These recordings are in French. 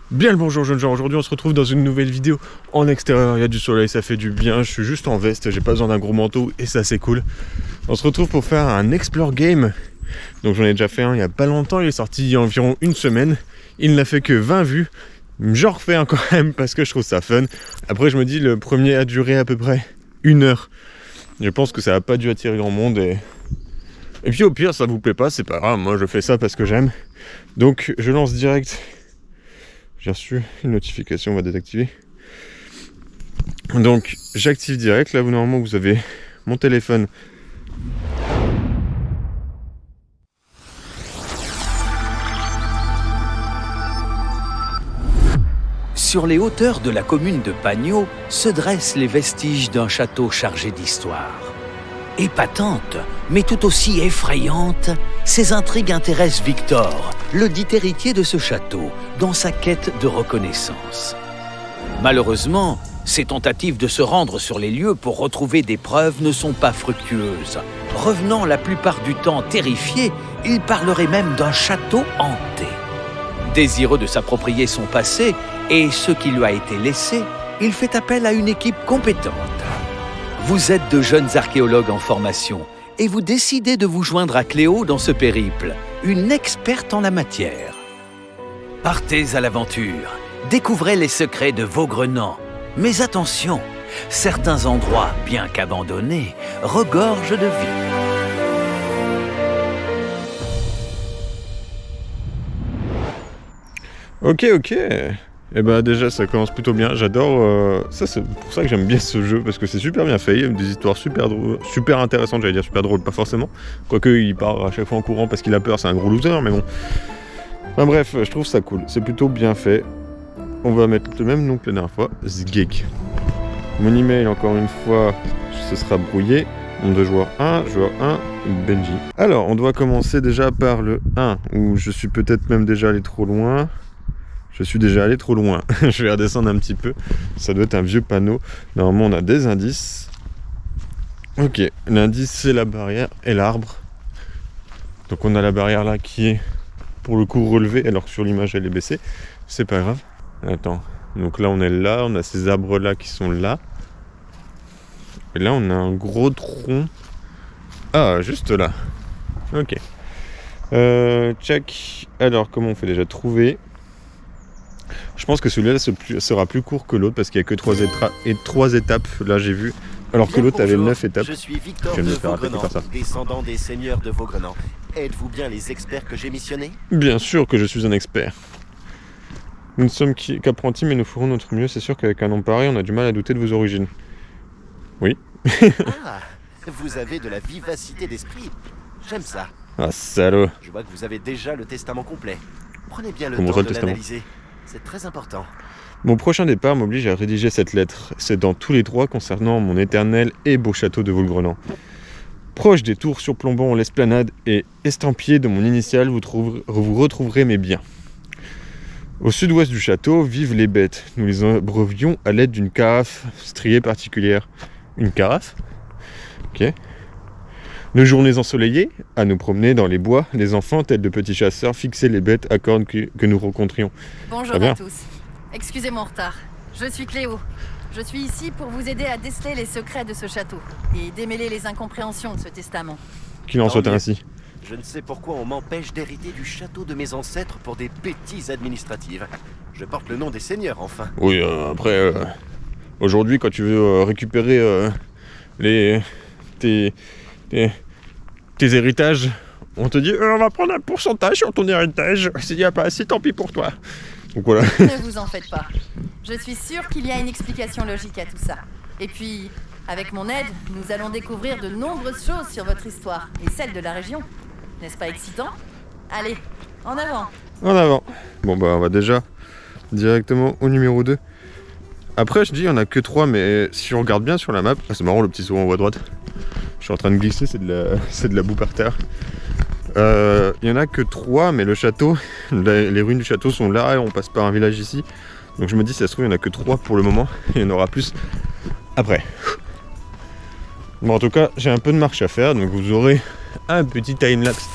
Bien le bonjour jeunes gens, aujourd'hui on se retrouve dans une nouvelle vidéo en extérieur, il y a du soleil, ça fait du bien, je suis juste en veste, j'ai pas besoin d'un gros manteau et ça c'est cool. On se retrouve pour faire un explore game, donc j'en ai déjà fait un il y a pas longtemps, il est sorti il y a environ une semaine, il n'a fait que 20 vues, j'en refais un quand même parce que je trouve ça fun. Après je me dis le premier a duré à peu près 1 heure, je pense que ça a pas dû attirer grand monde et puis au pire ça vous plaît pas, c'est pas grave, moi je fais ça parce que j'aime, donc je lance direct. J'ai reçu une notification, on va désactiver. Donc j'active direct, là normalement vous avez mon téléphone. Sur les hauteurs de la commune de Pagno se dressent les vestiges d'un château chargé d'histoire. Épatantes, mais tout aussi effrayantes, ces intrigues intéressent Victor, le dit héritier de ce château, dans sa quête de reconnaissance. Malheureusement, ses tentatives de se rendre sur les lieux pour retrouver des preuves ne sont pas fructueuses. Revenant la plupart du temps terrifié, il parlerait même d'un château hanté. Désireux de s'approprier son passé et ce qui lui a été laissé, il fait appel à une équipe compétente. Vous êtes de jeunes archéologues en formation et vous décidez de vous joindre à Cléo dans ce périple, une experte en la matière. Partez à l'aventure, découvrez les secrets de Vaugrenant. Mais attention, certains endroits, bien qu'abandonnés, regorgent de vie. Ok. Et bah déjà ça commence plutôt bien, j'adore, ça c'est pour ça que j'aime bien ce jeu, parce que c'est super bien fait, il y a des histoires super drôles, super intéressantes, j'allais dire super drôles, pas forcément, quoique il part à chaque fois en courant parce qu'il a peur, c'est un gros loser, mais bon. Enfin bref, je trouve ça cool, c'est plutôt bien fait. On va mettre le même nom que la dernière fois, Zgeg. Mon email encore une fois, ce sera brouillé, nombre de joueurs 1, joueur 1, Benji. Alors on doit commencer déjà par le 1, où je suis peut-être même déjà allé trop loin. Je suis déjà allé trop loin, je vais redescendre un petit peu, ça doit être un vieux panneau. Normalement on a des indices. Ok, l'indice c'est la barrière et l'arbre. Donc on a la barrière là qui est pour le coup relevée alors que sur l'image elle est baissée. C'est pas grave. Attends, donc là on est là, on a ces arbres là qui sont là. Et là on a un gros tronc. Ah, juste là. Ok. Check. Alors comment on fait déjà? Trouver. Je pense que celui-là sera plus court que l'autre parce qu'il n'y a que 3 étapes, là j'ai vu. Alors que l'autre avait 9 étapes. Je suis Victor de Vaugrenant, descendant des seigneurs de Vaugrenant. Êtes-vous bien les experts que j'ai missionnés? Bien sûr que je suis un expert. Nous ne sommes qu'apprentis mais nous ferons notre mieux. C'est sûr qu'avec un nom pareil, on a du mal à douter de vos origines. Oui. Ah, vous avez de la vivacité d'esprit. J'aime ça. Ah salaud. Je vois que vous avez déjà le testament complet. Prenez bien le Comment temps ça, de le testament? l'analyser. C'est très important. Mon prochain départ m'oblige à rédiger cette lettre. C'est dans tous les droits concernant mon éternel et beau château de Vaugrenant. Proche des tours surplombant l'esplanade et estampillé de mon initiale, vous retrouverez mes biens. Au sud-ouest du château vivent les bêtes. Nous les abreuvions à l'aide d'une carafe striée particulière. Une carafe? Ok. Nos journées ensoleillées, à nous promener dans les bois, les enfants, tels de petits chasseurs, fixaient les bêtes à cornes que nous rencontrions. Bonjour à tous. Excusez mon retard. Je suis Cléo. Je suis ici pour vous aider à déceler les secrets de ce château et démêler les incompréhensions de ce testament. Qu'il en soit ainsi. Je ne sais pourquoi on m'empêche d'hériter du château de mes ancêtres pour des bêtises administratives. Je porte le nom des seigneurs, enfin. Oui, après, aujourd'hui, quand tu veux récupérer tes héritages, on te dit on va prendre un pourcentage sur ton héritage. S'il n'y a pas assez, tant pis pour toi. Donc voilà. Ne vous en faites pas. Je suis sûre qu'il y a une explication logique à tout ça. Et puis, avec mon aide, nous allons découvrir de nombreuses choses sur votre histoire et celle de la région. N'est-ce pas excitant? Allez, en avant. En avant. Bon bah on va déjà directement au numéro 2. Après je dis il n'y en a que 3, mais si on regarde bien sur la map, ah, c'est marrant le petit saut en haut à droite. Je suis en train de glisser, c'est de la boue par terre. Il y en a que 3, mais le château, les ruines du château sont là et on passe par un village ici. Donc je me dis si ça se trouve il n'y en a que 3 pour le moment, et il y en aura plus après. Bon en tout cas j'ai un peu de marche à faire, donc vous aurez un petit timelapse.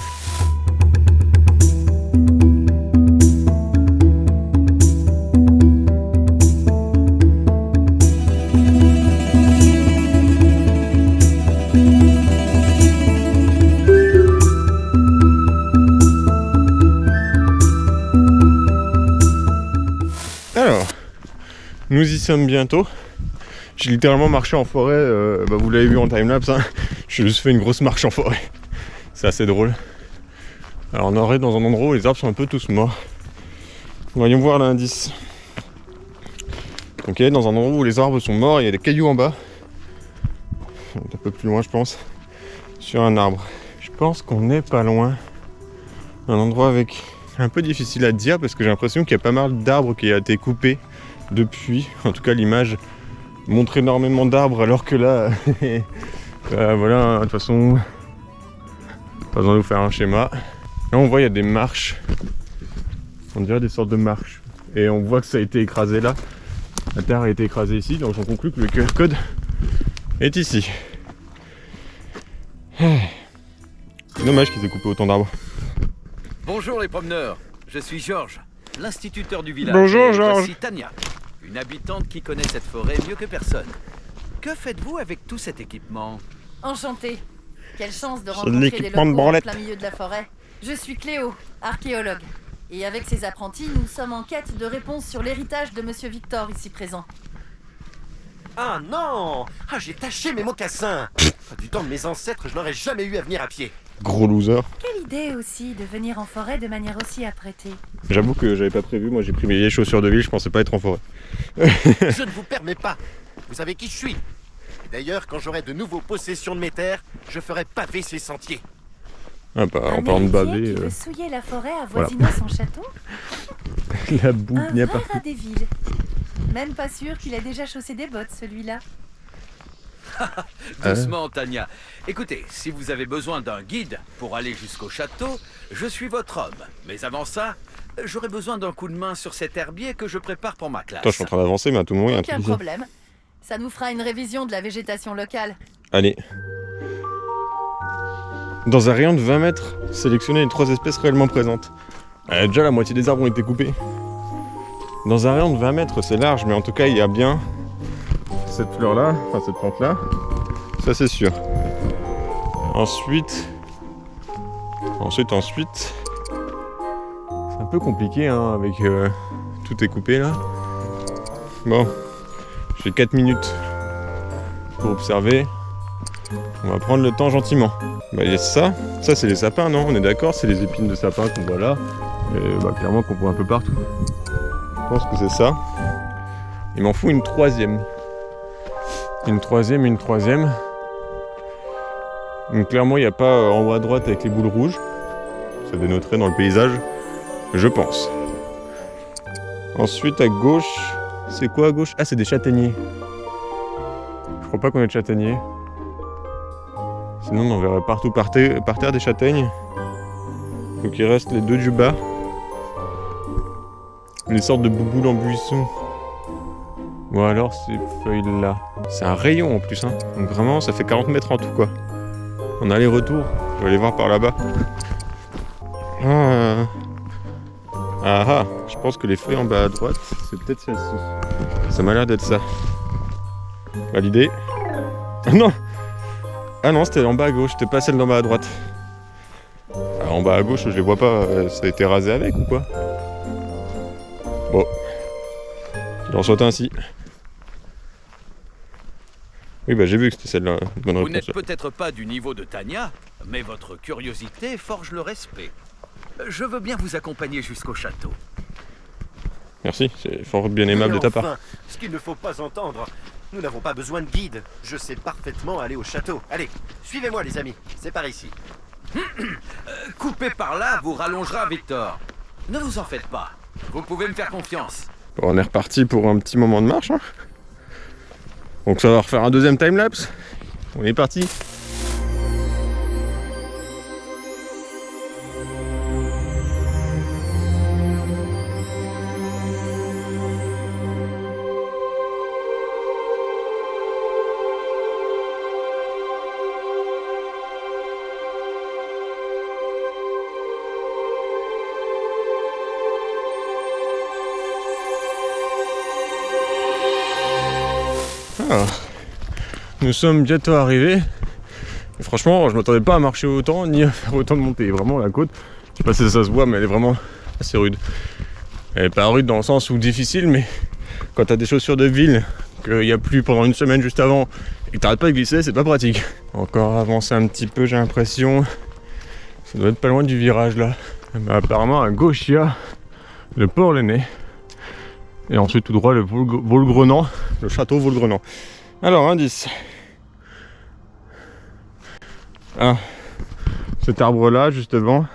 Alors, nous y sommes bientôt. J'ai littéralement marché en forêt, vous l'avez vu en timelapse, hein. J'ai juste fait une grosse marche en forêt. C'est assez drôle. Alors on est dans un endroit où les arbres sont un peu tous morts. Voyons voir l'indice. Ok, dans un endroit où les arbres sont morts, il y a des cailloux en bas. Un peu plus loin je pense. Sur un arbre. Je pense qu'on n'est pas loin. Un endroit avec un peu difficile à dire parce que j'ai l'impression qu'il y a pas mal d'arbres qui ont été coupés depuis. En tout cas l'image montre énormément d'arbres alors que là, voilà, de toute façon, pas besoin de vous faire un schéma. Là on voit il y a des marches, on dirait des sortes de marches. Et on voit que ça a été écrasé là. La terre a été écrasée ici, donc on conclut que le QR code est ici. C'est dommage qu'ils aient coupé autant d'arbres. Bonjour les promeneurs, je suis Georges, l'instituteur du village. Bonjour, et Georges. voici Tania, une habitante qui connaît cette forêt mieux que personne. Que faites-vous avec tout cet équipement? Enchantée. Quelle chance de C'est de rencontrer des l'équipement de locaux en branlette. plein milieu de la forêt. Je suis Cléo, archéologue. Et avec ses apprentis, nous sommes en quête de réponses sur l'héritage de Monsieur Victor ici présent. Ah non! Ah, j'ai taché mes mocassins! Du temps de mes ancêtres, je n'aurais jamais eu à venir à pied. Gros loser. Quelle idée aussi de venir en forêt de manière aussi apprêtée. J'avoue que j'avais pas prévu, moi j'ai pris mes vieilles chaussures de ville, je pensais pas être en forêt. Je ne vous permets pas. Vous savez qui je suis. D'ailleurs, quand j'aurai de nouveau possession de mes terres, je ferai paver ces sentiers. Ah bah en Un parlant de héritier baver, qui veut souiller la forêt avoisinant son château. la boue Un n'y a vrai pas. rat des villes. Même pas sûr qu'il a déjà chaussé des bottes, celui-là. Doucement Tania. Écoutez, si vous avez besoin d'un guide pour aller jusqu'au château, je suis votre homme. Mais avant ça, j'aurai besoin d'un coup de main sur cet herbier que je prépare pour ma classe. Attends, je suis en train d'avancer, mais à tout moment il y a un Aucun truc ici. problème. Ça nous fera une révision de la végétation locale. Allez. Dans un rayon de 20 mètres, sélectionnez les 3 espèces réellement présentes. Déjà la moitié des arbres ont été coupés. Dans un rayon de 20 mètres, c'est large, mais en tout cas il y a bien cette fleur-là, enfin cette plante-là. Ça c'est sûr. Ensuite... C'est un peu compliqué hein, avec tout est coupé là. Bon, j'ai 4 minutes pour observer. On va prendre le temps gentiment. Bah, il y a ça c'est les sapins, non? On est d'accord, c'est les épines de sapin qu'on voit là. Et bah, clairement qu'on voit un peu partout. Je pense que c'est ça. Il m'en faut une troisième. Une troisième. Donc clairement il n'y a pas en haut à droite avec les boules rouges. Ça dénoterait dans le paysage, je pense. Ensuite à gauche, c'est quoi à gauche? Ah c'est des châtaigniers. Je crois pas qu'on ait de châtaigniers. Sinon on en verrait partout par terre des châtaignes. Donc il reste les deux du bas. Les sortes de bouboules en buisson. Ou alors ces feuilles là. C'est un rayon en plus hein. Donc vraiment ça fait 40 mètres en tout quoi. En aller-retour. Je vais aller voir par là-bas. Je pense que les feuilles en bas à droite, c'est peut-être celle-ci. Ça m'a l'air d'être ça. Validé. Ah non! Ah non, c'était en bas à gauche, c'était pas celle d'en bas à droite. Alors, en bas à gauche, je les vois pas, ça a été rasé avec ou quoi? Bon. Il en soit ainsi. Oui, bah j'ai vu que c'était celle-là. Bonne Vous réponse. n'êtes peut-être pas du niveau de Tania, mais votre curiosité forge le respect. Je veux bien vous accompagner jusqu'au château. Merci, c'est fort bien aimable de ta part. Enfin, ce qu'il ne faut pas entendre. Nous n'avons pas besoin de guide. Je sais parfaitement aller au château. Allez, suivez-moi les amis. C'est par ici. Couper par là vous rallongera Victor. Ne vous en faites pas. Vous pouvez me faire confiance. Bon, on est reparti pour un petit moment de marche. Hein. Donc ça va refaire un deuxième timelapse. On est parti. Alors, nous sommes bientôt arrivés. Et franchement, je m'attendais pas à marcher autant ni à faire autant de montée. Vraiment, la côte, je sais pas si ça se voit, mais elle est vraiment assez rude. Elle est pas rude dans le sens où difficile, mais quand t'as des chaussures de ville, qu'il n'y a plus pendant une semaine juste avant, et que t'arrêtes pas de glisser, c'est pas pratique. Encore avancer un petit peu, j'ai l'impression. Ça doit être pas loin du virage là. Bah, apparemment à gauche il y a le Port-Lainay. Et ensuite tout droit le Vaulgrenant, le château Vaulgrenant. Alors indice. Ah, cet arbre là juste devant.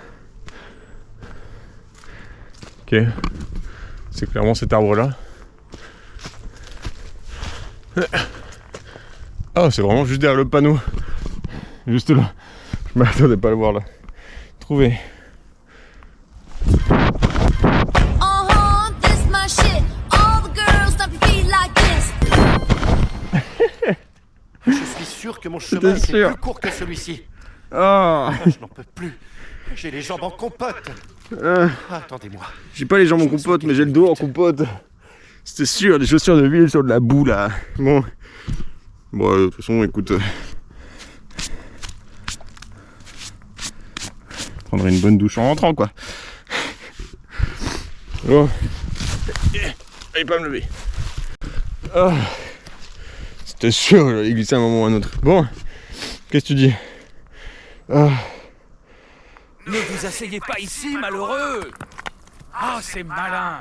Ok. C'est clairement cet arbre là. Ah, c'est vraiment juste derrière le panneau. Juste là. Je m'attendais pas à le voir là. Trouvé. Je suis sûr que mon chemin est plus court que celui-ci. Ah, Je n'en peux plus. J'ai les jambes en compote. Attendez-moi. j'ai pas les jambes en compote, mais j'ai le dos en compote. C'était sûr, des chaussures de ville sur de la boue là. Bon, de toute façon, écoute. Je prendrai une bonne douche en rentrant quoi. Oh. Allez pas me lever. Ah. C'était sûr, j'allais glisser à un moment ou à un autre. Bon, qu'est-ce que tu dis? Ah. Ne vous asseyez pas ici, malheureux! Ah, c'est malin!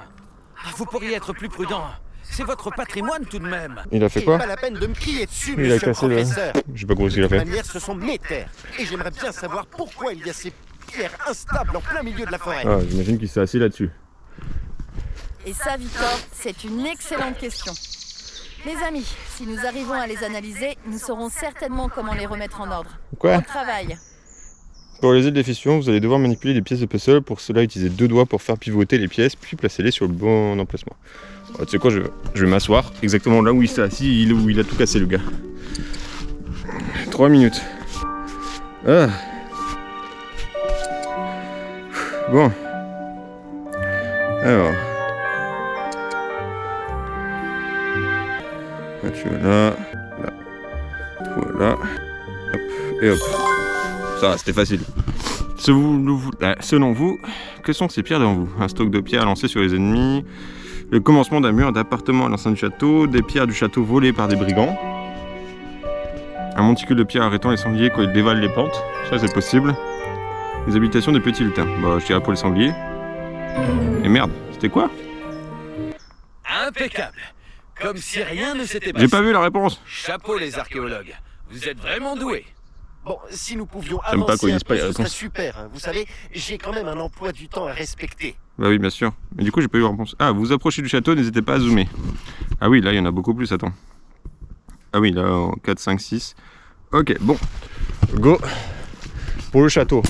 Vous pourriez être plus prudent. C'est votre patrimoine tout de même. Il a fait Et quoi? pas la peine de me crier dessus, Il a monsieur le cassé le... professeur. Je sais pas comment De il a toute fait. manière, ce sont mes terres. Et j'aimerais bien savoir pourquoi il y a ces pierres instables en plein milieu de la forêt. Ah, j'imagine qu'il s'est assis là-dessus. Et ça, Victor, c'est une excellente question. Mes amis, si nous arrivons à les analyser, nous saurons certainement comment les remettre en ordre. Quoi? Bon travail. Pour réaliser des fissions, vous allez devoir manipuler des pièces de puzzle. Pour cela, utilisez 2 doigts pour faire pivoter les pièces, puis placez-les sur le bon emplacement. Oh, tu sais quoi, je vais m'asseoir exactement là où il s'est assis, où il a tout cassé le gars. 3 minutes. Ah. Bon. Alors. Là, tu vas là. Là. Voilà. Hop. Et hop. Ça va, c'était facile. Selon vous, que sont ces pierres devant vous? Un stock de pierres lancées sur les ennemis, le commencement d'un mur d'appartement à l'enceinte du château, des pierres du château volées par des brigands, un monticule de pierres arrêtant les sangliers quand ils dévalent les pentes, ça c'est possible, les habitations des petits lutins, bah je dirais pour les sangliers. Et merde, c'était quoi? Impeccable. Comme si rien ne s'était passé. J'ai pas vu la réponse. Chapeau les archéologues. Vous êtes vraiment doués. Bon, si nous pouvions J'aime pas avancer qu'on un dise pas peu, les ce serait réponses. super. Hein. Vous savez, j'ai quand même un emploi du temps à respecter. Bah oui, bien sûr. Mais du coup, j'ai pas eu la réponse. Ah, vous vous approchez du château, n'hésitez pas à zoomer. Ah oui, là, il y en a beaucoup plus, attends. Ah oui, là, 4, 5, 6. Ok, bon. Go pour le château.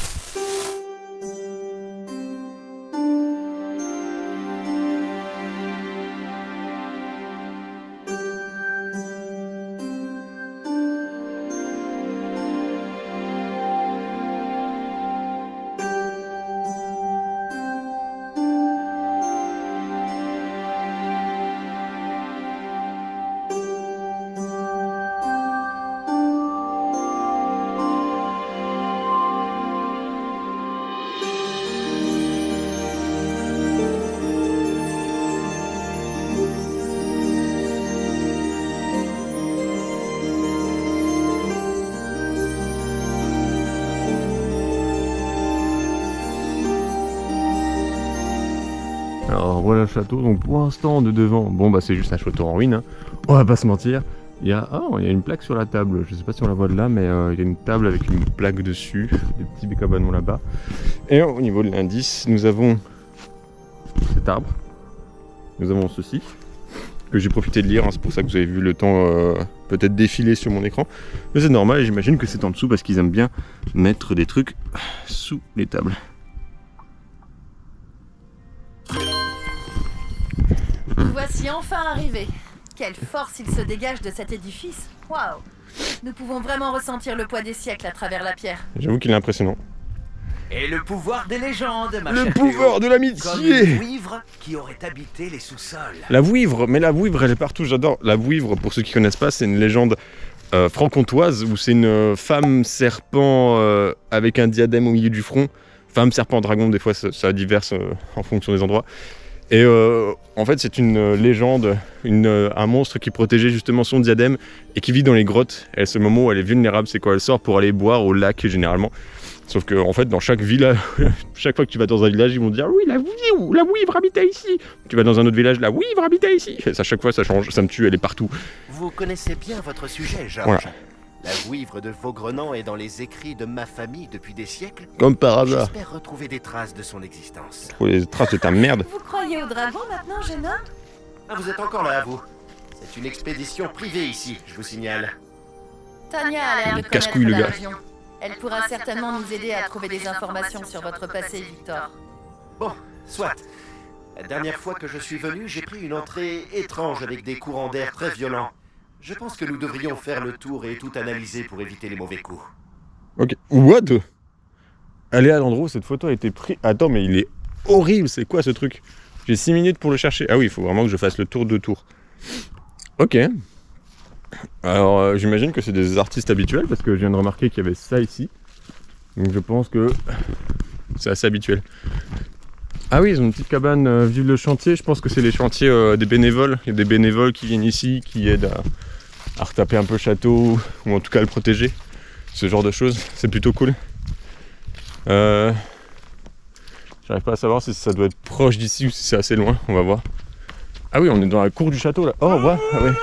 Alors voilà le château, donc pour l'instant de devant, bon bah c'est juste un château en ruine, hein. On va pas se mentir. Il y a une plaque sur la table, je sais pas si on la voit de là, mais il y a une table avec une plaque dessus, des petits cabanons là-bas. Et au niveau de l'indice, nous avons cet arbre, nous avons ceci, que j'ai profité de lire, hein, c'est pour ça que vous avez vu le temps peut-être défiler sur mon écran. Mais c'est normal, et j'imagine que c'est en dessous parce qu'ils aiment bien mettre des trucs sous les tables. Nous voici enfin arrivés. Quelle force il se dégage de cet édifice. Waouh! Nous pouvons vraiment ressentir le poids des siècles à travers la pierre. J'avoue qu'il est impressionnant. Et le pouvoir des légendes, ma Le chère pouvoir Théo. de Comme l'amitié! une vouivre qui aurait habité les sous-sols. La vouivre, mais la vouivre elle est partout, j'adore. La vouivre, pour ceux qui connaissent pas, c'est une légende franc-comtoise où c'est une femme serpent avec un diadème au milieu du front. Femme serpent dragon, des fois ça diverse en fonction des endroits. Et en fait, c'est une légende, un monstre qui protégeait justement son diadème et qui vit dans les grottes. Et à ce moment où elle est vulnérable, c'est quand elle sort pour aller boire au lac généralement. Sauf que en fait, dans chaque village, chaque fois que tu vas dans un village, ils vont te dire oui, la wouivre habitait ici. Tu vas dans un autre village, la wouivre habitait ici. Et à chaque fois, ça change, ça me tue, elle est partout. Vous connaissez bien votre sujet, Georges. Voilà. La wouivre de Vaugrenant est dans les écrits de ma famille depuis des siècles. Comme par hasard. J'espère retrouver des traces de son existence. Oh, les traces de ta merde. Vous croyez au dragon maintenant, jeune homme? Ah, vous êtes encore là, vous? C'est une expédition privée ici, je vous signale. Tania a l'air de connaître Casse-couille, le la gars. région. Elle pourra certainement nous aider à trouver des informations sur votre passé, Victor. Bon, soit. La dernière fois que je suis venu, j'ai pris une entrée étrange avec des courants d'air très violents. Je pense que nous devrions faire le tour et tout analyser pour éviter les mauvais coups. Ok. What? Allez à l'endroit où cette photo a été prise. Attends, mais il est horrible, c'est quoi ce truc? J'ai 6 minutes pour le chercher. Ah oui, il faut vraiment que je fasse le tour de tour. Ok. Alors, j'imagine que c'est des artistes habituels parce que je viens de remarquer qu'il y avait ça ici. Donc je pense que c'est assez habituel. Ah oui, ils ont une petite cabane vive le chantier. Je pense que c'est les chantiers des bénévoles. Il y a des bénévoles qui viennent ici, qui aident à retaper un peu le château ou en tout cas à le protéger. Ce genre de choses, c'est plutôt cool. J'arrive pas à savoir si ça doit être proche d'ici ou si c'est assez loin. On va voir. Ah oui, on est dans la cour du château là. Oh, ouais, ah ouais.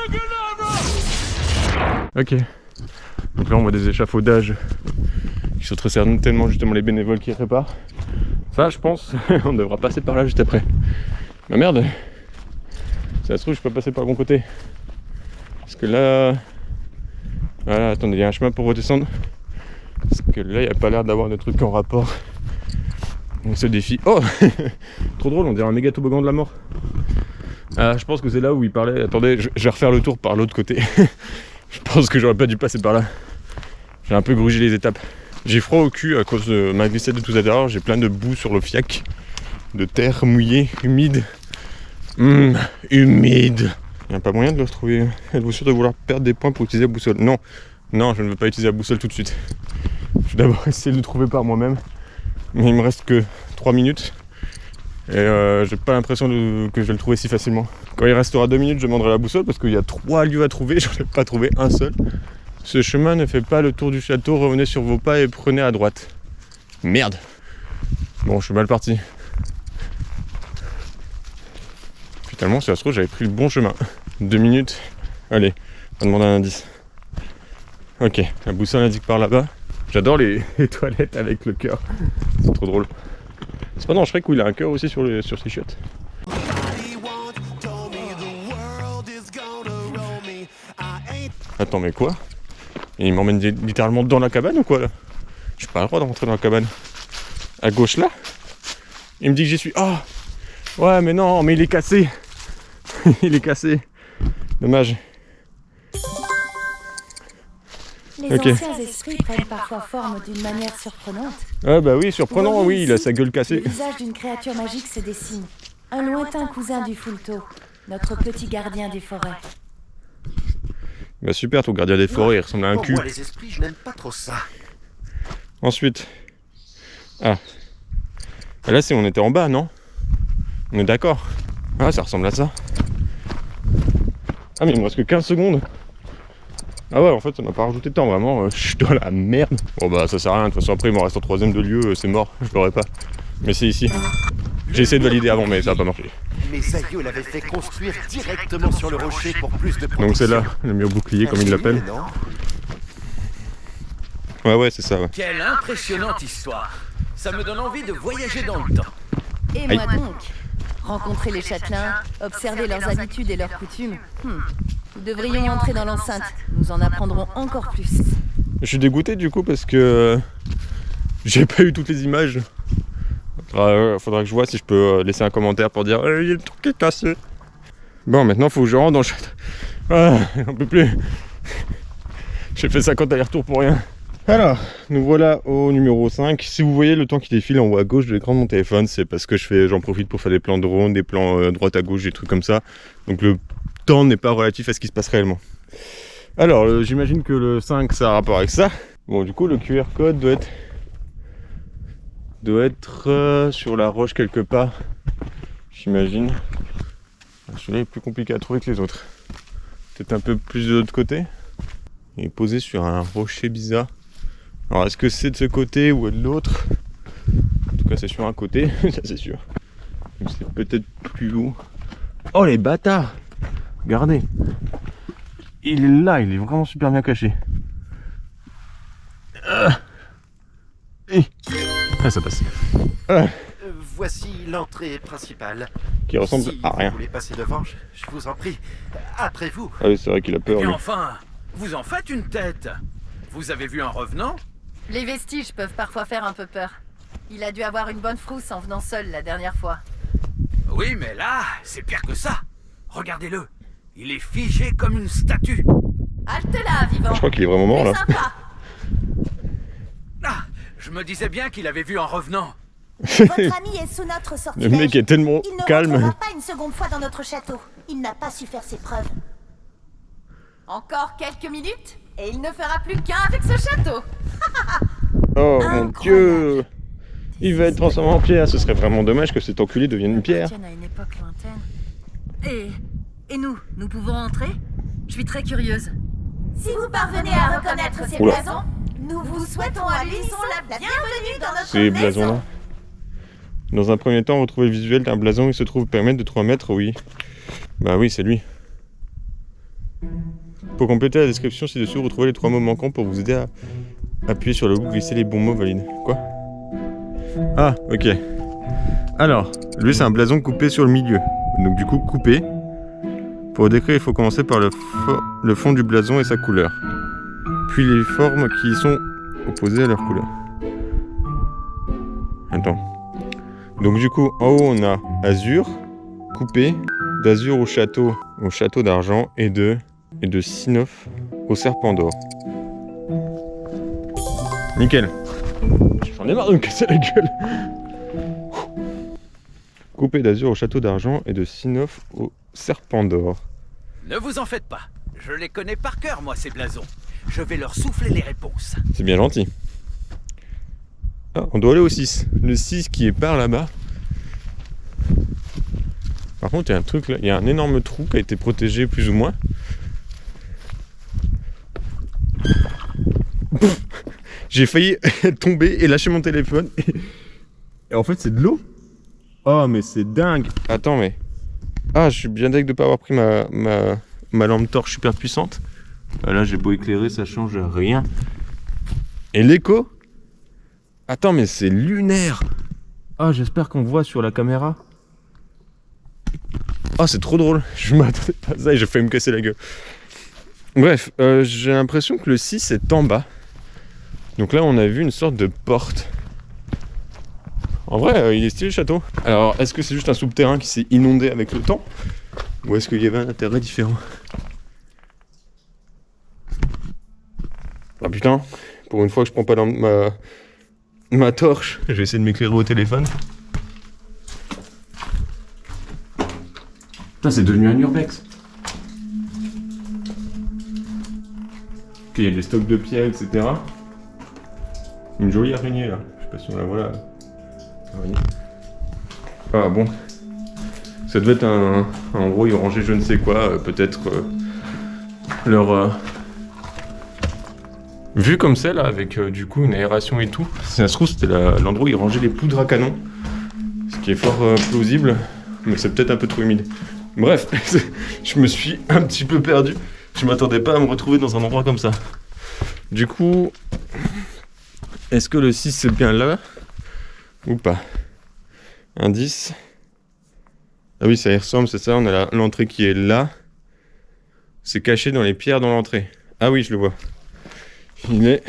Ok. Donc là on voit des échafaudages qui sont très certainement justement les bénévoles qui réparent. Ça je pense, on devra passer par là juste après. Mais merde, ça se trouve je peux passer par le bon côté. Parce que là... Voilà, attendez, il y a un chemin pour redescendre. Parce que là il n'y a pas l'air d'avoir de trucs en rapport. Donc ce défi... Oh trop drôle, on dirait un méga toboggan de la mort. Ah, je pense que c'est là où il parlait... Attendez, je vais refaire le tour par l'autre côté. Je pense que j'aurais pas dû passer par là. J'ai un peu grugé les étapes. J'ai froid au cul à cause de ma glissade de tout à l'heure. J'ai plein de boue sur le fiac. De terre mouillée, humide. Humide. Il n'y a pas moyen de le retrouver. Êtes-vous sûr de vouloir perdre des points pour utiliser la boussole? Non. Non, je ne veux pas utiliser la boussole tout de suite. Je vais d'abord essayer de le trouver par moi-même. Mais il me reste que 3 minutes. Et j'ai pas l'impression que je vais le trouver si facilement. Quand il restera 2 minutes, je demanderai la boussole parce qu'il y a 3 lieux à trouver, j'en ai pas trouvé un seul. Ce chemin ne fait pas le tour du château, revenez sur vos pas et prenez à droite. Merde. Bon, je suis mal parti. Finalement, si ça se trouve, j'avais pris le bon chemin. 2 minutes. Allez, on va demander un indice. Ok, la boussole indique par là-bas. J'adore les toilettes avec le cœur. C'est trop drôle. C'est pas dans Shrek où il a un cœur aussi sur ses chiottes. Attends, mais quoi? Il m'emmène littéralement dans la cabane ou quoi là? J'ai pas le droit de rentrer dans la cabane. À gauche là? Il me dit que j'y suis. Ah! Ouais, mais non, mais il est cassé. Il est cassé. Dommage. Les Ok. anciens esprits prennent parfois forme d'une manière surprenante. Ah bah oui, surprenant, Vous voyez oui, il a ici, sa gueule cassée. Le visage d'une créature magique se dessine. Un lointain cousin du Fulto, notre petit gardien des forêts. Bah super, ton gardien des forêts, il ressemble à un Pour cul. moi, les esprits, je n'aime pas trop ça. Ensuite. Ah. Ah, là, on était en bas, non? On est d'accord. Ah, ça ressemble à ça. Ah, mais il me reste que 15 secondes. Ah ouais, en fait, ça m'a pas rajouté de temps, vraiment. Je suis dans la merde. Bon, bah, ça sert à rien. De toute façon, après, il m'en reste en 3ème de lieu. C'est mort. Je l'aurai pas. Mais c'est ici. J'ai essayé de valider avant, mais ça a pas marché. Mes aïeux l'avaient fait construire directement sur le rocher pour plus de protection. Donc, c'est là, le mur bouclier, comme il l'appelle. Non. Ouais, c'est ça, ouais. Quelle impressionnante histoire. Ça me donne envie de voyager dans le temps. Et moi donc? Rencontrer les châtelains, observer leurs habitudes et leurs coutumes. Nous devrions entrer dans l'enceinte. Nous en apprendrons encore plus. Je suis dégoûté du coup parce que j'ai pas eu toutes les images. Faudra que je vois si je peux laisser un commentaire pour dire il y a le truc qui est cassé. Bon, maintenant faut que je rentre dans le château. Ah, j'en peux plus. J'ai fait 50 allers-retours pour rien. Alors, nous voilà au numéro 5. Si vous voyez le temps qui défile en haut à gauche de l'écran de mon téléphone, c'est parce que j'en profite pour faire des plans de drone, des plans droite à gauche, des trucs comme ça. Donc le temps n'est pas relatif à ce qui se passe réellement. Alors, j'imagine que le 5, ça a rapport avec ça. Bon, du coup, le QR code doit être sur la roche quelque part. j'imagine. Celui-là est plus compliqué à trouver que les autres. Peut-être un peu plus de l'autre côté. Il est posé sur un rocher bizarre. Alors est-ce que c'est de ce côté ou de l'autre? En tout cas c'est sur un côté, ça c'est sûr. Donc c'est peut-être plus haut. Oh les bâtards! Regardez. Il est là, il est vraiment super bien caché. Ah, ça passe. Voici l'entrée principale. Qui ressemble Si à rien. vous voulez passer devant, je vous en prie. Après vous. Ah oui, c'est vrai qu'il a peur. Et lui. enfin, vous en faites une tête. Vous avez vu un revenant? Les vestiges peuvent parfois faire un peu peur. Il a dû avoir une bonne frousse en venant seul la dernière fois. Oui, mais là, c'est pire que ça. Regardez-le. Il est figé comme une statue. Halte là, vivant. Je crois qu'il est vraiment mort C'est là. sympa. Ah, je me disais bien qu'il avait vu un revenant. Votre ami est sous notre sortilège. Le mec est tellement Il ne calme. rentrera pas une seconde fois dans notre château. Il n'a pas su faire ses preuves. Encore quelques minutes et il ne fera plus qu'un avec ce château. Oh mon Incroyable. dieu! Il va être transformé en pierre. Ce serait vraiment dommage que cet enculé devienne une pierre. Tiens, à une époque lointaine. Et nous pouvons entrer? Je suis très curieuse. Si vous parvenez à reconnaître ces Oula. blasons, nous vous souhaitons à l'unisson la bienvenue dans notre Ces maison. blasons-là. Dans un premier temps, retrouver le visuel d'un blason. Il se trouve permettre de 3 mètres, oui. Bah oui, c'est lui. Pour compléter la description ci-dessous, retrouvez les 3 mots manquants pour vous aider à appuyer sur le ou glisser les bons mots valides. Quoi? Ah, ok. Alors, lui c'est un blason coupé sur le milieu. Donc du coup, coupé. Pour le décrire, il faut commencer par le fond du blason et sa couleur. Puis les formes qui y sont opposées à leur couleur. Attends. Donc du coup, en haut on a azur, coupé, d'azur au château d'argent et de Sinof au serpent d'or. Nickel. J'en ai marre de me casser la gueule. Coupé d'azur au château d'argent et de Sinof au serpent d'or. Ne vous en faites pas. Je les connais par cœur, moi, ces blasons. Je vais leur souffler les réponses. C'est bien gentil. Ah, on doit aller au 6. Le 6 qui est par là-bas. Par contre, il y a un truc là. Il y a un énorme trou qui a été protégé plus ou moins. J'ai failli tomber et lâcher mon téléphone. Et en fait, c'est de l'eau. Oh, mais c'est dingue. Attends, mais... Ah, je suis bien deg de pas avoir pris ma lampe torche super puissante. Là, j'ai beau éclairer, ça change rien. Et l'écho? Attends, mais c'est lunaire. Ah, j'espère qu'on voit sur la caméra. Oh, c'est trop drôle. Je m'attendais pas à ça et j'ai failli me casser la gueule. Bref, j'ai l'impression que le 6 est en bas. Donc là, on a vu une sorte de porte. En vrai, il est stylé le château. Alors, est-ce que c'est juste un souterrain qui s'est inondé avec le temps? Ou est-ce qu'il y avait un intérêt différent? Ah putain, pour une fois que je prends pas ma torche, je vais essayer de m'éclairer au téléphone. Putain, c'est devenu un urbex. Ok, il y a des stocks de pierres, etc. Une jolie araignée là. Je sais pas si on la voit là. Araignée. Ah bon. Ça devait être un. En gros, ils rangeaient je ne sais quoi, peut-être leur. Vu comme ça là, avec du coup une aération et tout, ça se trouve c'était l'endroit où ils rangeaient les poudres à canon. Ce qui est fort plausible, mais c'est peut-être un peu trop humide. Bref, je me suis un petit peu perdu. Je m'attendais pas à me retrouver dans un endroit comme ça. Du coup, est-ce que le 6 c'est bien là ou pas? Indice. Ah oui, ça y ressemble, c'est ça, on a l'entrée qui est là. C'est caché dans les pierres dans l'entrée. Ah oui, je le vois. Il est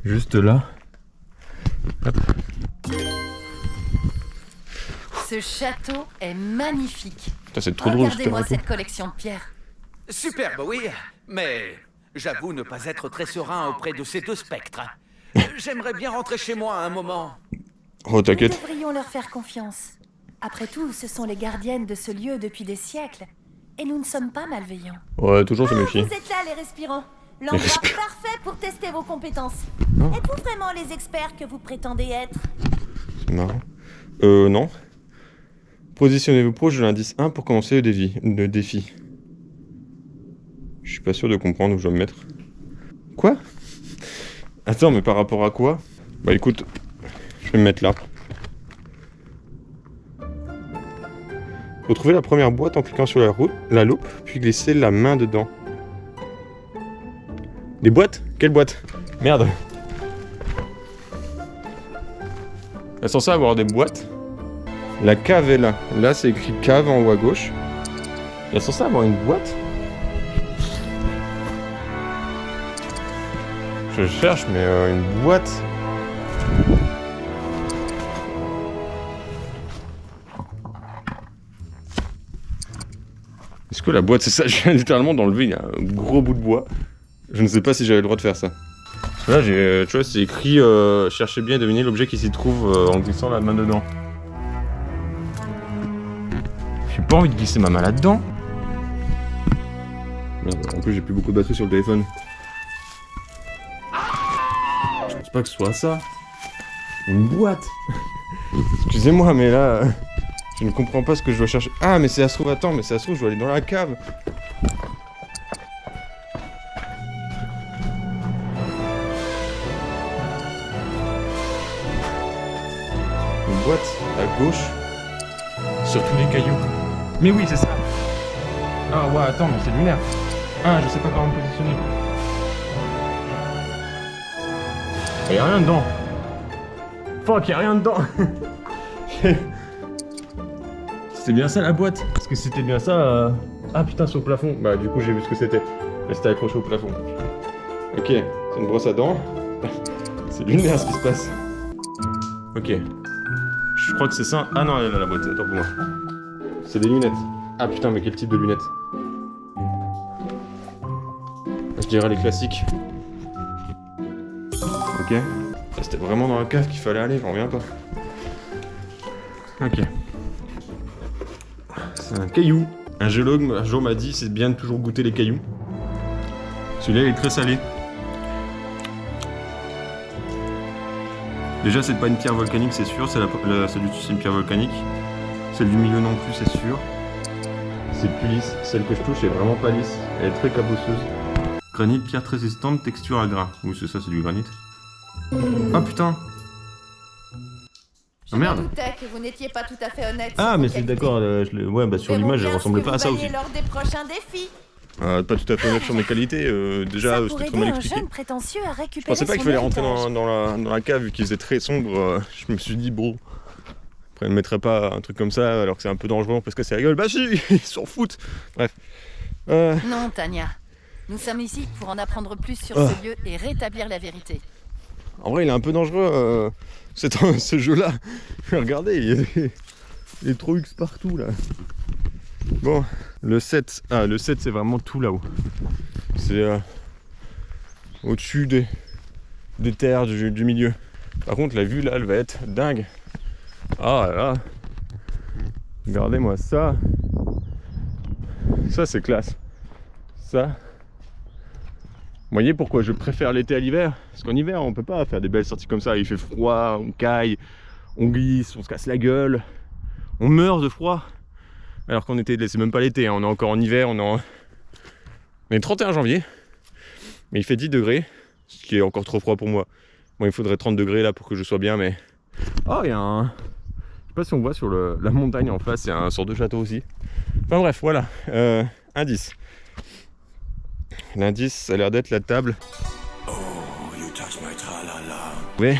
juste là. Hop. Ce château est magnifique. Putain, c'est trop drôle. Regardez-moi super cette collection de pierres. Superbe, oui. Mais j'avoue ne pas être très serein auprès de ces deux spectres. J'aimerais bien rentrer chez moi un moment. Oh, Nous t'inquiète. devrions leur faire confiance. Après tout, ce sont les gardiennes de ce lieu depuis des siècles. Et nous ne sommes pas malveillants. Ouais, toujours se méfier. Vous êtes là, les respirants. L'endroit respirants. parfait pour tester vos compétences. Oh. Êtes-vous vraiment les experts que vous prétendez être? C'est marrant. Non. Positionnez-vous proche de l'indice 1 pour commencer le défi. Je suis pas sûr de comprendre où je dois me mettre. Quoi? Attends, mais par rapport à quoi? Bah écoute, je vais me mettre là. Retrouvez la première boîte en cliquant sur la loupe, puis glissez la main dedans. Des boîtes? Quelle boîte? Merde. Elle est censée avoir des boîtes. La cave est là. Là, c'est écrit cave en haut à gauche. Elle est censée avoir une boîte. Je cherche, mais une boîte. Est-ce que la boîte, c'est ça? Je viens littéralement d'enlever un gros bout de bois. Je ne sais pas si j'avais le droit de faire ça. Là, tu vois, c'est écrit cherchez bien à deviner l'objet qui s'y trouve en glissant la main dedans. J'ai pas envie de glisser ma main là-dedans. Merde, en plus, j'ai plus beaucoup de batterie sur le téléphone. Je pense pas que ce soit ça. Une boîte. Excusez-moi, mais là, je ne comprends pas ce que je dois chercher. Ah, mais c'est ça se trouve, attends, mais c'est ça se trouve, je dois aller dans la cave. Une boîte à gauche sur tous les cailloux. Mais oui, c'est ça. Ah ouais, attends, mais c'est lunaire. Ah, je sais pas comment me positionner. Y'a rien dedans. Fuck, y'a rien dedans. C'était bien ça la boîte? Est-ce que c'était bien ça Ah putain, sur le plafond. Bah du coup j'ai vu ce que c'était. Mais c'était accroché au plafond. Ok, c'est une brosse à dents. C'est lunaire ce qui se passe. Ok. Je crois que c'est ça. Ah non, elle est là la boîte, attends pour moi. C'est des lunettes. Ah putain, mais quel type de lunettes? Je dirais les classiques. Ok. C'était vraiment dans la cave qu'il fallait aller, j'en reviens pas. Ok. C'est un caillou. Un géologue un jour m'a dit c'est bien de toujours goûter les cailloux. Celui-là il est très salé. Déjà c'est pas une pierre volcanique c'est sûr, c'est une pierre volcanique. Celle du milieu non plus c'est sûr. C'est plus lisse. Celle que je touche est vraiment pas lisse. Elle est très cabosseuse. Granit, pierre très résistante, texture à gras. Oui c'est ça, c'est du granit. Ah putain. Je Ah merde. me doutais que vous n'étiez pas tout à fait honnête. Ah sur mais vos c'est qualités. d'accord, ouais bah sur Verrons l'image elle bien ressemblait ce que pas à ça vous aussi. valiez lors des prochains défis. Pas tout à fait honnête sur mes qualités, déjà Ça c'était pourrait trop mal aider un expliqué. jeune prétentieux à récupérer Je pensais pas son qu'il fallait rentrer héritage. dans la cave vu qu'il faisait très sombre, je me suis dit bon, après elle ne mettrait pas un truc comme ça alors que c'est un peu dangereux parce que c'est la gueule, bah si, ils s'en foutent. Bref. Non, Tania. Nous sommes ici pour en apprendre plus sur ce lieu et rétablir la vérité. En vrai il est un peu dangereux ce jeu là. Regardez, il y a des trous X partout là. Bon, le 7, le 7 c'est vraiment tout là-haut. C'est au-dessus des terres du milieu. Par contre la vue là elle va être dingue. Ah là là. Regardez-moi ça. Ça c'est classe. Ça. Vous voyez pourquoi je préfère l'été à l'hiver? Parce qu'en hiver on peut pas faire des belles sorties comme ça. Il fait froid, on caille, on glisse, on se casse la gueule. On meurt de froid. Alors qu'en été, c'est même pas l'été, hein, on est encore en hiver, on est 31 janvier. Mais il fait 10 degrés, ce qui est encore trop froid pour moi. Bon, il faudrait 30 degrés là pour que je sois bien, mais... Oh, il y a un... Je sais pas si on voit sur la montagne en face, il y a un sort de château aussi. Enfin bref, voilà. Indice. L'indice, ça a l'air d'être la table. Oh, you touch my tralala. Ouais.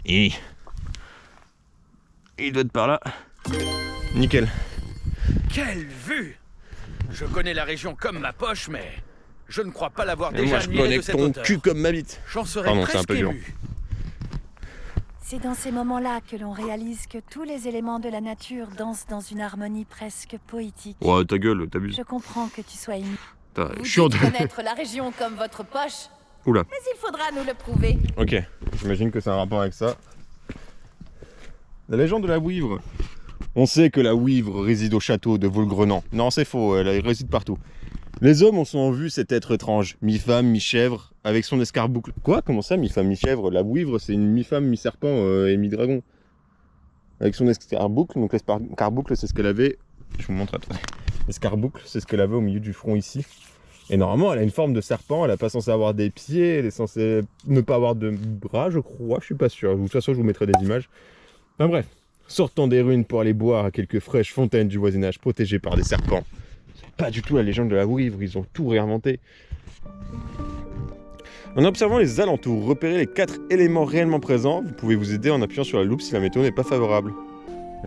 Et... il doit être par là. Nickel. Quelle vue! Je connais la région comme ma poche, mais je ne crois pas l'avoir Et déjà moi je admirée connais de cette ton hauteur. cul comme ma bite. J'en serais Pardon, c'est un presque peu dur. ému. C'est dans ces moments-là que l'on réalise que tous les éléments de la nature dansent dans une harmonie presque poétique. Ouais, ta gueule, t'abuses. Je comprends que tu sois ému. Vous Chiant dites de... connaître la région comme votre poche, Oula. mais il faudra nous le prouver. Ok, j'imagine que c'est un rapport avec ça. La légende de la Ouivre. On sait que la Ouivre réside au château de Volgrenant. Non, c'est faux, elle réside partout. Les hommes ont souvent vu cet être étrange, mi-femme, mi-chèvre, avec son escarboucle. Quoi? Comment ça, mi-femme, mi-chèvre? La Ouivre, c'est une mi-femme, mi-serpent et mi-dragon. avec son escarboucle. Donc l'escarboucle, c'est ce qu'elle avait. Je vous montre, attendez. L'escarboucle, c'est ce qu'elle avait au milieu du front ici. Et normalement, elle a une forme de serpent. Elle n'est pas censée avoir des pieds. Elle est censée ne pas avoir de bras, je crois. Je suis pas sûr. De toute façon, je vous mettrai des images. Enfin bref, sortant des ruines pour aller boire à quelques fraîches fontaines du voisinage protégées par des serpents. C'est pas du tout la légende de la Wouivre. Ils ont tout réinventé. En observant les alentours, repérez les 4 éléments réellement présents. Vous pouvez vous aider en appuyant sur la loupe si la météo n'est pas favorable.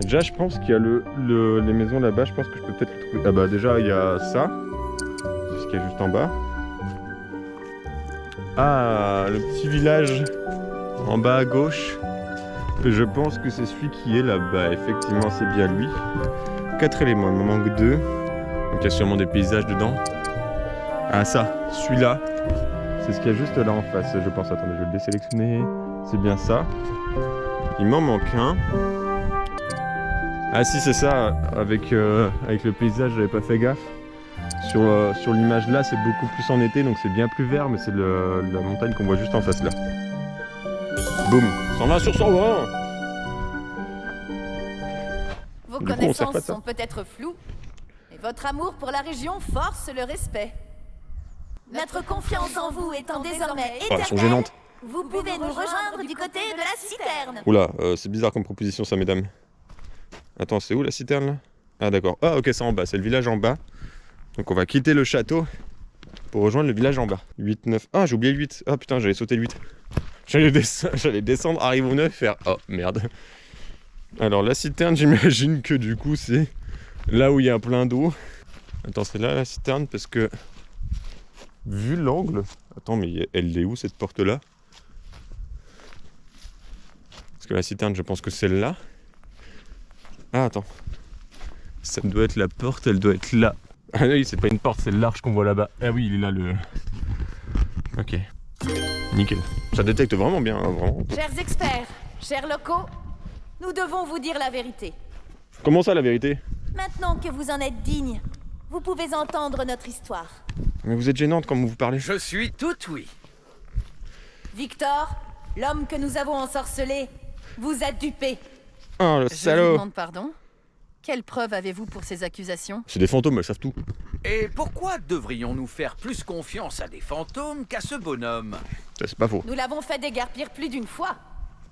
Déjà, je pense qu'il y a les maisons là-bas. Je pense que je peux peut-être les trouver. Ah bah déjà, il y a ça. C'est ce qu'il y a juste en bas. Ah, le petit village en bas à gauche. Je pense que c'est celui qui est là-bas. Effectivement, c'est bien lui. 4 éléments, il m'en manque 2. Donc il y a sûrement des paysages dedans. Ah ça, celui-là. C'est ce qu'il y a juste là en face, je pense. Attendez, je vais le désélectionner. C'est bien ça. Il m'en manque un. Ah si, c'est ça. Avec le paysage, j'avais pas fait gaffe. Sur l'image là, c'est beaucoup plus en été, donc c'est bien plus vert, mais c'est la montagne qu'on voit juste en face là. Boum, 120 sur 120. Vos Du coup, on sert connaissances pas de ça. sont peut-être floues, mais votre amour pour la région force le respect. Notre confiance en vous étant désormais Oh, elles sont éternelle, gênantes. vous pouvez nous rejoindre du côté de la citerne. Oula, c'est bizarre comme proposition ça, mesdames. Attends, c'est où la citerne là? Ah d'accord. Ah ok, c'est en bas, c'est le village en bas. Donc on va quitter le château pour rejoindre le village en bas. 8, 9... Ah, j'ai oublié le 8. Ah putain, j'allais sauter le 8. J'allais descendre, arriver au 9 et faire... Oh, merde. Alors la citerne, j'imagine que du coup, c'est là où il y a plein d'eau. Attends, c'est là la citerne parce que... Vu l'angle... Attends, mais elle est où cette porte-là? Parce que la citerne, je pense que c'est là. Ah, attends. Ça doit être la porte, elle doit être là. Ah oui, c'est pas une porte, c'est l'arche qu'on voit là-bas. Ah oui, il est là le... Ok. Nickel. Ça détecte vraiment bien, hein, vraiment. Chers experts, chers locaux, nous devons vous dire la vérité. Comment ça, la vérité? Maintenant que vous en êtes digne, vous pouvez entendre notre histoire. Mais vous êtes gênante quand vous parlez. Je suis tout oui. Victor, l'homme que nous avons ensorcelé, vous a dupé. Oh, le Je vous salaud. demande pardon. Quelle preuve avez-vous pour ces accusations? C'est des fantômes, elles savent tout. Et pourquoi devrions-nous faire plus confiance à des fantômes qu'à ce bonhomme? Ça, c'est pas faux. Nous l'avons fait déguerpir plus d'une fois,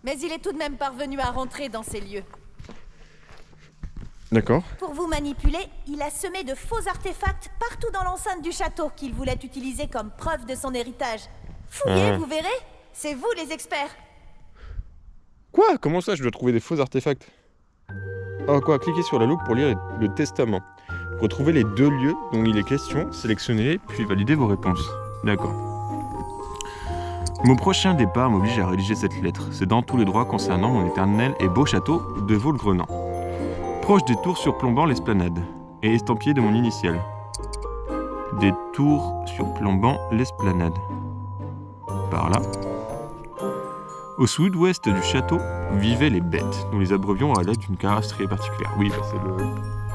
mais il est tout de même parvenu à rentrer dans ces lieux. D'accord. Pour vous manipuler, il a semé de faux artefacts partout dans l'enceinte du château qu'il voulait utiliser comme preuve de son héritage. Fouillez, Ah. vous verrez. C'est vous les experts. Quoi? Comment ça, je dois trouver des faux artefacts? Oh quoi? Cliquez sur la loupe pour lire le testament. Retrouvez les 2 lieux dont il est question, sélectionnez-les, puis validez vos réponses. D'accord. Mon prochain départ m'oblige à rédiger cette lettre. C'est dans tous les droits concernant mon éternel et beau château de Vaux-le-Grenant. Proche des tours surplombant l'esplanade, et estampillé de mon initiale. Des tours surplombant l'esplanade. Par là. Au sud-ouest du château vivaient les bêtes. Nous les abreuvions à l'aide d'une carrosserie particulière. Oui, bah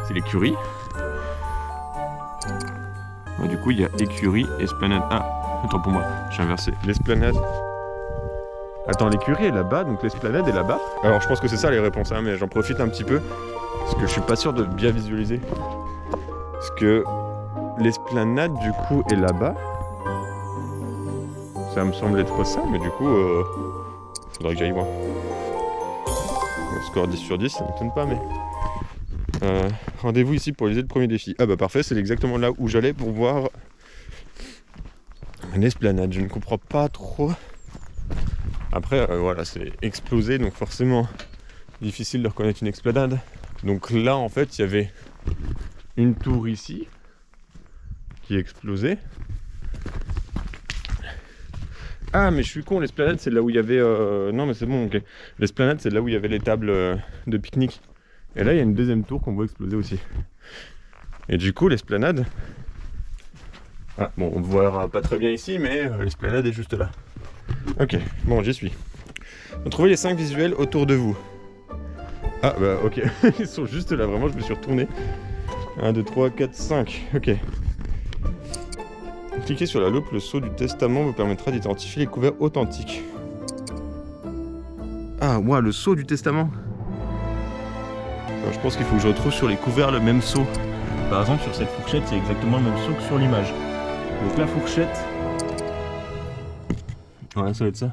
c'est l'écurie. Bah, du coup, il y a écurie, esplanade. Ah, attends pour moi, j'ai inversé. L'esplanade. Attends, l'écurie est là-bas, donc l'esplanade est là-bas. Alors, je pense que c'est ça les réponses, hein, mais j'en profite un petit peu. Parce que je suis pas sûr de bien visualiser. Parce que l'esplanade, du coup, est là-bas. Ça me semble être ça, mais du coup, faudrait que j'aille voir. Le score 10 sur 10, ça m'étonne pas, mais... rendez-vous ici pour réaliser le premier défi. Ah bah parfait, c'est exactement là où j'allais pour voir l'esplanade. Je ne comprends pas trop. Après, voilà, c'est explosé, donc forcément difficile de reconnaître une esplanade. Donc là, en fait, il y avait une tour ici qui explosait. Ah, mais je suis con, l'esplanade, c'est là où il y avait... Non, mais c'est bon, ok. L'esplanade, c'est là où il y avait les tables de pique-nique. Et là, il y a une deuxième tour qu'on voit exploser aussi. Et du coup, l'esplanade... Ah, bon, on ne voit pas très bien ici, mais l'esplanade est juste là. Ok, bon, j'y suis. Retrouvez les 5 visuels autour de vous. Ah, bah, ok. Ils sont juste là, vraiment, je me suis retourné. 1, 2, 3, 4, 5. Ok. Cliquez sur la loupe, le sceau du testament vous permettra d'identifier les couverts authentiques. Ah, ouah, le sceau du testament. Alors, je pense qu'il faut que je retrouve sur les couverts le même seau. Par exemple, sur cette fourchette, c'est exactement le même seau que sur l'image. Donc la fourchette... Ouais, ça va être ça.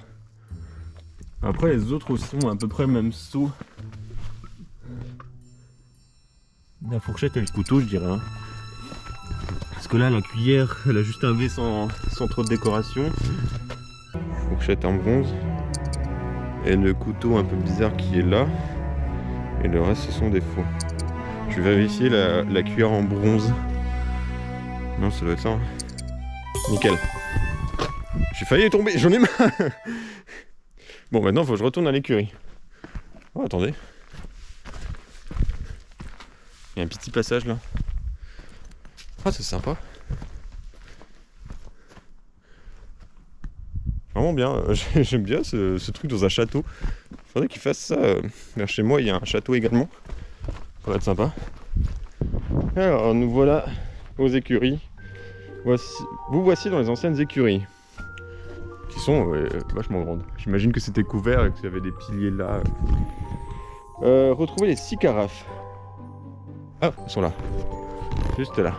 Après, les autres aussi ont à peu près le même seau. La fourchette et le couteau, je dirais. Hein. Parce que là, la cuillère, elle a juste un V sans trop de décoration. Fourchette en bronze. Et le couteau un peu bizarre qui est là. Et le reste, ce sont des faux. Je vais vérifier la cuillère en bronze. Non, ça doit être ça. Hein. Nickel. J'ai failli tomber, j'en ai marre. Bon, maintenant, il faut que je retourne à l'écurie. Oh, attendez. Il y a un petit passage là. Ah, c'est sympa. Vraiment bien. J'aime bien ce truc dans un château. Faudrait qu'ils fassent ça. Vers chez moi, il y a un château également. Ça pourrait être sympa. Alors, nous voilà aux écuries. Vous voici dans les anciennes écuries. Qui sont vachement grandes. J'imagine que c'était couvert et qu'il y avait des piliers là. Retrouver les 6 carafes. Ah, elles sont là. Juste là.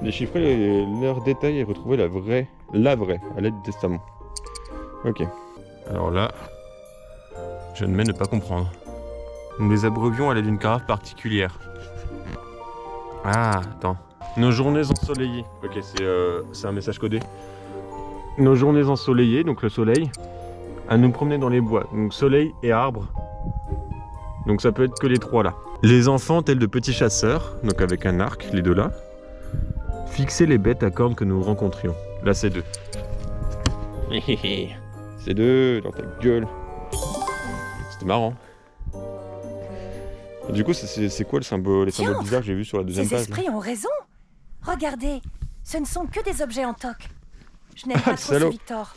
Déchiffrer leurs détails et retrouver la vraie, à l'aide du testament. Ok. Alors là, je admets ne pas comprendre. Nous les abreuvions à l'aide d'une carafe particulière. Ah, attends. Nos journées ensoleillées. Ok, c'est un message codé. Nos journées ensoleillées, donc le soleil, à nous promener dans les bois. Donc soleil et arbre. Donc ça peut être que les 3 là. Les enfants tels de petits chasseurs, donc avec un arc, les 2 là. Fixer les bêtes à cornes que nous rencontrions. Là c'est 2. C'est 2 dans ta gueule. C'était marrant. Et du coup c'est quoi les symboles bizarres que j'ai vus sur la deuxième Ces page esprits ont raison. Regardez, ce ne sont que des objets en toc. Je n'aime pas trop ce salaud. Victor.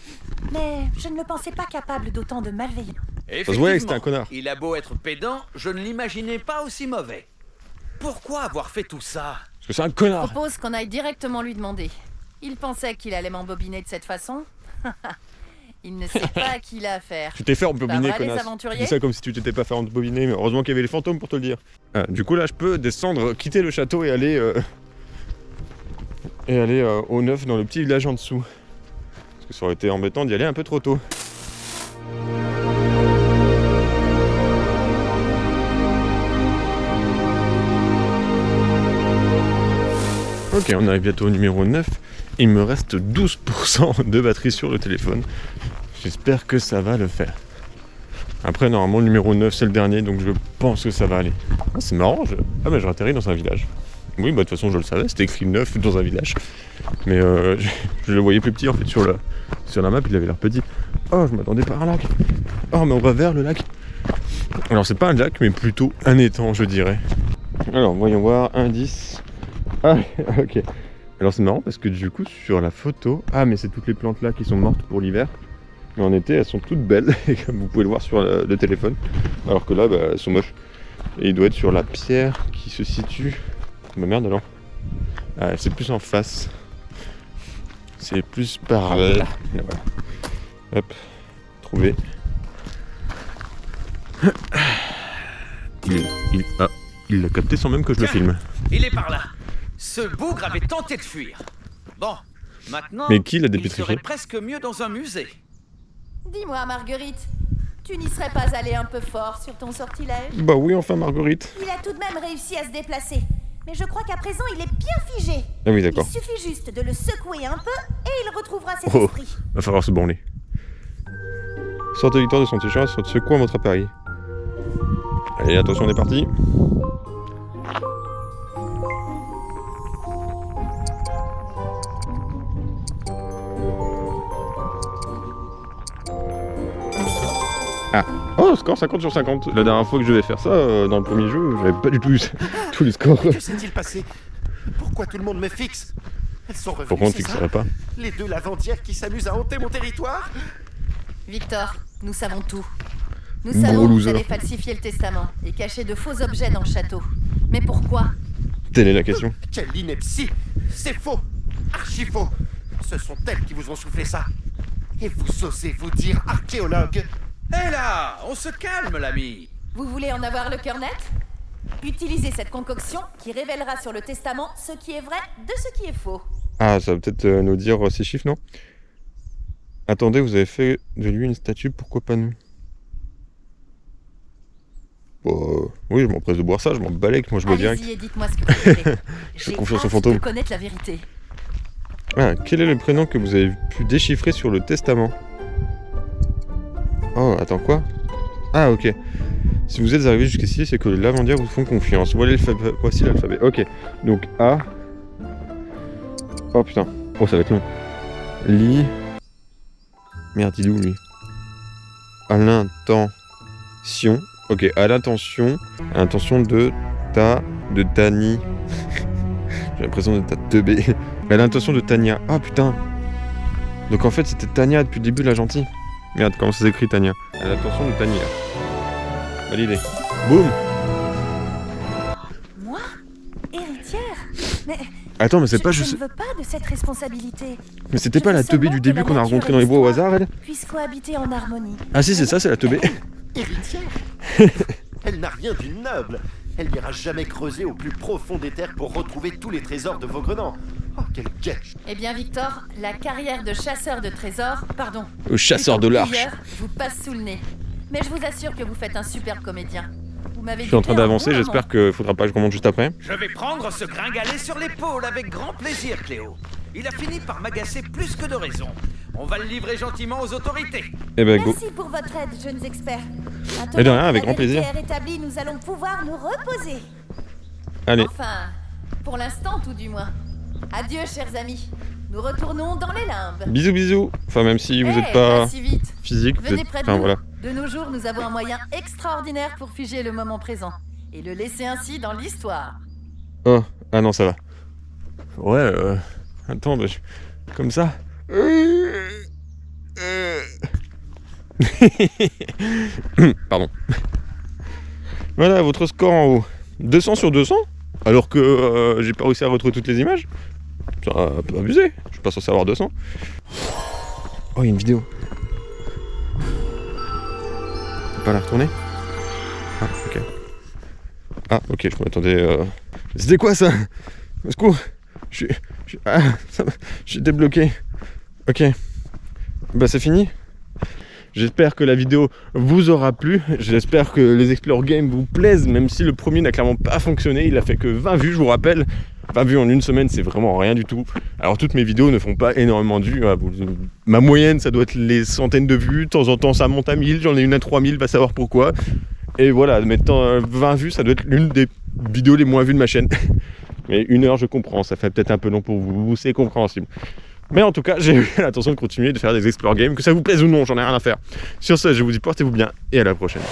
Mais je ne le pensais pas capable d'autant de malveillance. se voyait que c'était un connard. Il a beau être pédant, je ne l'imaginais pas aussi mauvais. Pourquoi avoir fait tout ça? Parce que c'est un connard. Propose qu'on aille directement lui demander. Il pensait qu'il allait m'embobiner de cette façon. Il ne sait pas à qui il a affaire. Tu t'es fait embobiner, Pas vrai, les connasse. aventuriers Tu dis ça comme si tu t'étais pas fait embobiner, mais heureusement qu'il y avait les fantômes pour te le dire. Ah, du coup là je peux descendre, quitter le château et aller au neuf dans le petit village en dessous. Parce que ça aurait été embêtant d'y aller un peu trop tôt. Ok, on arrive bientôt au numéro 9. Il me reste 12% de batterie sur le téléphone. J'espère que ça va le faire. Après, normalement, le numéro 9, c'est le dernier, donc je pense que ça va aller. Ah, c'est marrant, ah, mais j'ai atterri dans un village. Oui, bah de toute façon, je le savais, c'était écrit 9 dans un village. Mais je le voyais plus petit, en fait, sur la map, il avait l'air petit. Oh, je m'attendais pas à un lac. Oh, mais on va vers le lac. Alors, c'est pas un lac, mais plutôt un étang, je dirais. Alors, voyons voir, indice. Ah, ok. Alors c'est marrant parce que du coup sur la photo, ah mais c'est toutes les plantes là qui sont mortes pour l'hiver, mais en été elles sont toutes belles, comme vous pouvez le voir sur le téléphone, alors que là bah, elles sont moches. Et il doit être sur la pierre qui se situe... Bah merde alors. Ah, c'est plus en face. C'est plus par là. Là, voilà. Hop, trouvé. Il l'a capté sans même que je le filme. Il est par là. Ce bougre avait tenté de fuir. Bon, maintenant, Mais qui l'a il dépétrifié? serait presque mieux dans un musée. Dis-moi, Marguerite, tu n'y serais pas allée un peu fort sur ton sortilège? Bah oui, enfin Marguerite. Il a tout de même réussi à se déplacer. Mais je crois qu'à présent, il est bien figé. Ah oui, d'accord. Il suffit juste de le secouer un peu et il retrouvera ses Oh, esprits. va falloir se branler. Sortez Victor de son t-shirt, secouant votre appareil. Allez, attention, on est parti. Ah. Oh, score 50 sur 50. La dernière fois que je devais faire ça, dans le premier jeu, j'avais pas du tout eu tous les scores. Que s'est-il passé? Pourquoi tout le monde me fixe? Elles sont revenues, Pourquoi on ne c'est ça? fixerait pas? Les 2 lavandières qui s'amusent à hanter mon territoire? Victor, nous savons tout. Nous Gros savons que vous loser. avez falsifié le testament et caché de faux objets dans le château. Mais pourquoi? Telle est la question. Quelle ineptie! C'est faux! Archi faux! Ce sont elles qui vous ont soufflé ça! Et vous osez vous dire archéologue? Hé là, on se calme, l'ami. Vous voulez en avoir le cœur net? Utilisez cette concoction qui révélera sur le testament ce qui est vrai de ce qui est faux. Ah, ça va peut-être nous dire ces chiffres, non? Attendez, vous avez fait de lui une statue, pourquoi pas nous? Oui, je m'empresse de boire ça, je m'en balèque, moi je bois direct. Allez-y et dites-moi ce que vous voulez. Je fais J'ai confiance aux hâte fantômes. de connaître la vérité. Ah, quel est le prénom que vous avez pu déchiffrer sur le testament? Oh, attends, quoi? Ah, ok. Si vous êtes arrivé jusqu'ici, c'est que les lavandières vous font confiance. Voici l'alphabet. Ok. Donc A. Oh putain. Oh, ça va être long. Li. Merde, il est où lui? À l'intention. Ok, à l'intention. À l'intention de Tani. J'ai l'impression d'être à teubé. À l'intention de Tania. Ah putain. Donc en fait, c'était Tania depuis le début, la gentille. Merde, comment ça s'écrit Tania? À l'intention de Tania. Validé. Boum. Moi? Héritière? Mais Attends, mais c'est pas je juste. ne veux pas de cette responsabilité. Mais c'était Je pas veux la teubée seulement du que début la qu'on a nature rencontrée et dans les bois au l'histoire hasard, elle? puissent cohabiter en harmonie. Ah si, c'est ça, c'est la teubée. Héritière? Elle n'a rien d'une noble. Elle n'ira jamais creuser au plus profond des terres pour retrouver tous les trésors de Vaugrenant. Oh, quel guet! Eh bien, Victor, la carrière de chasseur de trésors, pardon, Au chasseur de plutôt l'arche. pilleur, vous passe sous le nez. Mais je vous assure que vous faites un superbe comédien. Vous m'avez Je suis en train dupé un d'avancer, bon j'espère qu'il faudra pas que je remonte juste après. Je vais prendre ce gringalet sur l'épaule avec grand plaisir, Cléo. Il a fini par m'agacer plus que de raison. On va le livrer gentiment aux autorités. Eh ben go. Merci pour votre aide, jeunes experts. Et de rien, Maintenant avec que la grand plaisir. vérité est rétablie, nous allons pouvoir nous reposer. Allez. Enfin, pour l'instant tout du moins. Adieu, chers amis. Nous retournons dans les limbes. Bisous bisous. Enfin même si vous Eh, n'êtes pas si vite. physique, Venez peut-être. près de Enfin nous. voilà. De nos jours, nous avons un moyen extraordinaire pour figer le moment présent et le laisser ainsi dans l'histoire. Oh, ah non, ça va. Ouais, attends, bah, comme ça. Pardon. Voilà, votre score en haut. 200 sur 200. Alors que j'ai pas réussi à retrouver toutes les images. C'est un peu abusé. Je suis pas censé avoir 200. Oh, il y a une vidéo. On peut pas la retourner? Ah, ok. Ah, ok, je m'attendais. C'était quoi ça? Au secours! Ah, je suis débloqué. Ok. Bah, c'est fini. J'espère que la vidéo vous aura plu. J'espère que les Explore Games vous plaisent, même si le premier n'a clairement pas fonctionné. Il a fait que 20 vues, je vous rappelle. 20 vues en une semaine, c'est vraiment rien du tout. Alors, toutes mes vidéos ne font pas énormément de vues. Ma moyenne, ça doit être les centaines de vues. De temps en temps, ça monte à 1000. J'en ai une à 3000, va savoir pourquoi. Et voilà, mettant 20 vues, ça doit être l'une des vidéos les moins vues de ma chaîne. Mais 1 heure, je comprends, ça fait peut-être un peu long pour vous, c'est compréhensible. Mais en tout cas, j'ai eu l'intention de continuer de faire des Explore Games, que ça vous plaise ou non, j'en ai rien à faire. Sur ce, je vous dis portez-vous bien et à la prochaine.